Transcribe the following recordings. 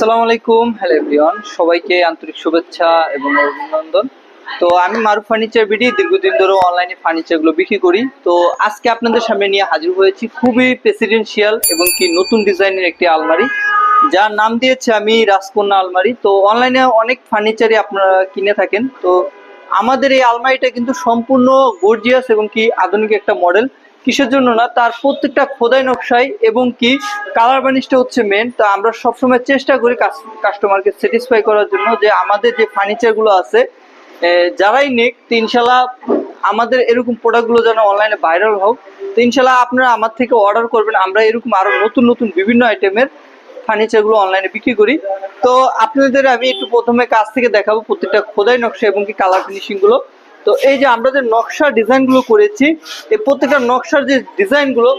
আসসালামু আলাইকুম, hello everyone, সবাইকে আন্তরিক শুভেচ্ছা এবং অভিনন্দন। তো আমি মারুফ ফার্নিচার বিডি দীর্ঘদিন ধরে অনলাইনে ফার্নিচারগুলো বিক্রি করি। তো আজকে আপনাদের সামনে নিয়ে হাজির হয়েছি খুবই প্রেসিডেন্সিয়াল এবং কি নতুন ডিজাইনের একটি আলমারি, যার নাম দিয়েছি আমি রাজকন্যা আলমারি। তো অনলাইনে অনেক ফার্নিচারই আপনারা কিনে থাকেন, তো আমাদের এই আলমারিটা কিন্তু সম্পূর্ণ গর্জিয়াস এবং কি আধুনিক একটা মডেল। কিসের জন্য না, তার প্রত্যেকটা খোদাই নকশাই এবং কি কালার বানিশটা হচ্ছে মেন। তো আমরা সবসময় চেষ্টা করি কাস্টমারকে স্যাটিসফাই করার জন্য যে আমাদের যে ফার্নিচারগুলো আছে যারাই নেক, তো ইনশাল্লাহ আমাদের এরকম প্রোডাক্টগুলো যেন অনলাইনে ভাইরাল হোক। তো ইনশাল্লাহ আপনারা আমার থেকে অর্ডার করবেন, আমরা এরকম আরো নতুন নতুন বিভিন্ন আইটেমের ফার্নিচারগুলো অনলাইনে বিক্রি করি। তো আপনাদের আমি একটু প্রথমে কাছ থেকে দেখাবো প্রত্যেকটা খোদাই নকশা এবং কি কালার ফিনিশিং গুলো। তো এই যে আমরা যে নকশা ডিজাইন গুলো করেছি, এই প্রত্যেকটা নকশার যে ডিজাইন গুলো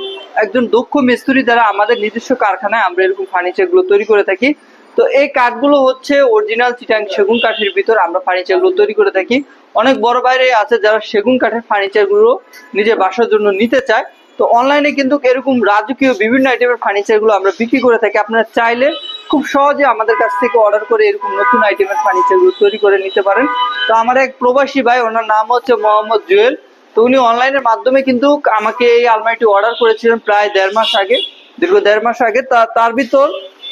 একজন দক্ষ মিস্ত্রি দ্বারা আমাদের নিজস্ব কারখানায় আমরা এরকম ফার্নিচার গুলো তৈরি করে থাকি। তো এই কাঠগুলো হচ্ছে অরিজিনাল চিটাং সেগুন কাঠের ভিতর আমরা ফার্নিচার গুলো তৈরি করে থাকি। অনেক বড় বাইরে আছে যারা সেগুন কাঠের ফার্নিচার গুলো নিজের বাসার জন্য নিতে চায়। তো অনলাইনে কিন্তু এরকম রাজকীয় বিভিন্ন আইটেমের ফার্নিচার গুলো আমরা বিক্রি করে থাকি। আপনারা চাইলে খুব সহজে আমাদের কাছ থেকে অর্ডার করে এরকম নতুন আইটেমের ফার্নিচার গুলো তৈরি করে নিতে পারেন। তো আমার এক প্রবাসী ভাই, ওনার নাম হচ্ছে মোহাম্মদ জুয়েল। তো উনি অনলাইনের মাধ্যমে কিন্তু আমাকে এই আলমারিটি অর্ডার করেছিলেন প্রায় 1.5 মাস আগে, দীর্ঘ 1.5 মাস আগে। তার ভিতর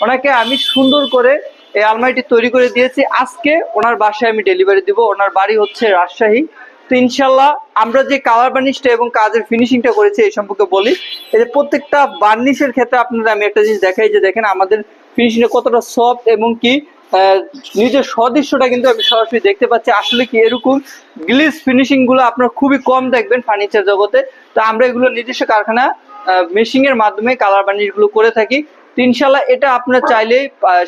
ওনাকে আমি সুন্দর করে এই আলমারিটি তৈরি করে দিয়েছি। আজকে ওনার বাসায় আমি ডেলিভারি দিব। ওনার বাড়ি হচ্ছে রাজশাহী। তো ইনশাল্লাহ আমরা যে কালার বার্নিশটা এবং কাজের ফিনিশিংটা করেছি এই সম্পর্কে বলি। এই যে প্রত্যেকটা বার্নিশের ক্ষেত্রে আপনাদের আমি একটা জিনিস দেখাই, যে দেখেন আমাদের ফিনিশিংটা কতটা সফট এবং কি নিজের সদৃশ্যটা কিন্তু আমি সরাসরি দেখতে পাচ্ছি। আসলে কি এরকম গ্লিস ফিনিশিং গুলো আপনারা খুবই কম দেখবেন ফার্নিচার জগতে। তো আমরা এগুলো নিজস্ব কারখানা মেশিং এর মাধ্যমে কালার বার্নিশ গুলো করে থাকি। তো ইনশাল্লাহ এটা আপনারা চাইলে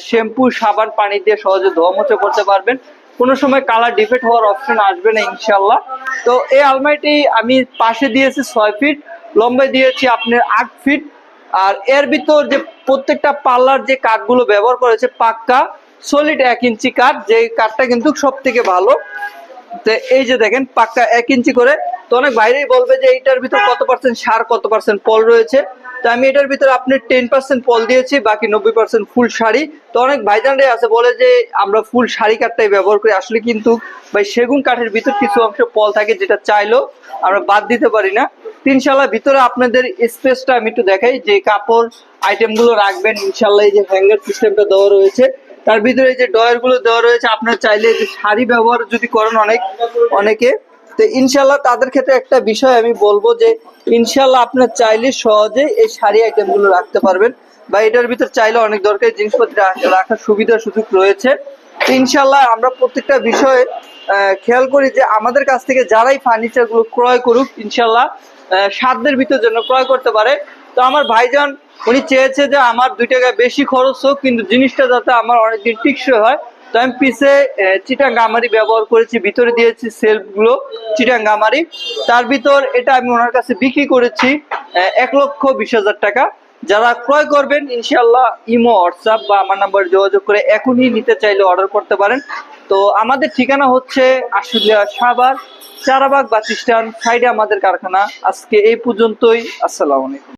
শ্যাম্পু সাবান পানি দিয়ে সহজে ধোয়া মোছা করতে পারবেন, কোনো সময় কালার ডিফেক্ট হওয়ার অপশন আসবে না ইনশাল্লাহ। তো এই আলমারিটি আমি পাশে দিয়েছি 6 ফিট, লম্বায় দিয়েছি আপনার 8 ফিট। আর এর ভিতর যে প্রত্যেকটা পাল্লার যে কাঠগুলো ব্যবহার করেছে পাক্কা সলিড 1 ইঞ্চি কাঠ, যে কাঠটা কিন্তু সব থেকে ভালো। তো এই যে দেখেন পাক্কা 1 ইঞ্চি করে। তো অনেক বাইরেই বলবে যে এইটার ভিতর কত পার্সেন্ট সার কত পার্সেন্ট পল রয়েছে। তো আমি এটার ভিতরে আপনি 10% পল দিয়েছি, বাকি 90% ফুল শাড়ি। তো অনেক ভাইজানরাই আছে বলে যে আমরা ফুল শাড়ি কাঠটাই ব্যবহার করি। আসলে কিন্তু ভাই সেগুন কাঠের ভিতর কিছু অংশ পল থাকে যেটা চাইলেও আমরা বাদ দিতে পারি না। ইনশাল্লাহ ভিতরে আপনাদের স্পেসটা আমি একটু দেখাই, যে কাপড় আইটেম গুলো রাখবেন। ইনশাল্লাহ এই যে হ্যাঙ্গার সিস্টেমটা দেওয়া রয়েছে, তার ভিতরে এই যে ডয়ার গুলো দেওয়া রয়েছে। আপনার চাইলে যে শাড়ি ব্যবহার যদি করেন অনেকে, তো ইনশাল্লাহ তাদের ক্ষেত্রে একটা বিষয় আমি বলবো যে ইনশাল্লাহ আপনার চাইলে সহজে এই শাড়ি আইটেম গুলো রাখতে পারবেন, বা এটার ভিতর চাইলে অনেক দরকারি জিনিসপত্র রাখার সুবিধা সুযোগ রয়েছে। ইনশাল্লাহ আমরা প্রত্যেকটা বিষয়ে খেয়াল করি যে আমাদের কাছ থেকে যারাই ফার্নিচার গুলো ক্রয় করুক ইনশাল্লাহ সাধ্যের ভিতর জন্য ক্রয় করতে পারে। তো আমার ভাইজান উনি চেয়েছে যে আমার 2 টাকা বেশি খরচ হোক, কিন্তু জিনিসটা যাতে আমার অনেকদিন টিকসই হয়। তো আমি পিছে চিটাং গামারি ব্যবহার করেছি, ভিতরে দিয়েছি সেলফ গুলো চিটাং গামারি। তার ভিতর এটা আমি ওনার কাছে বিক্রি করেছি 1,20,000 টাকা। যারা ক্রয় করবেন ইনশাল্লাহ ইমো হোয়াটসঅ্যাপ বা আমার নাম্বারে যোগাযোগ করে এখনই নিতে চাইলে অর্ডার করতে পারেন। তো আমাদের ঠিকানা হচ্ছে আশুলিয়া সাভার চারাবাগ বাস স্ট্যান্ড সাইডে আমাদের কারখানা। আজকে এই পর্যন্তই। আসসালামু আলাইকুম।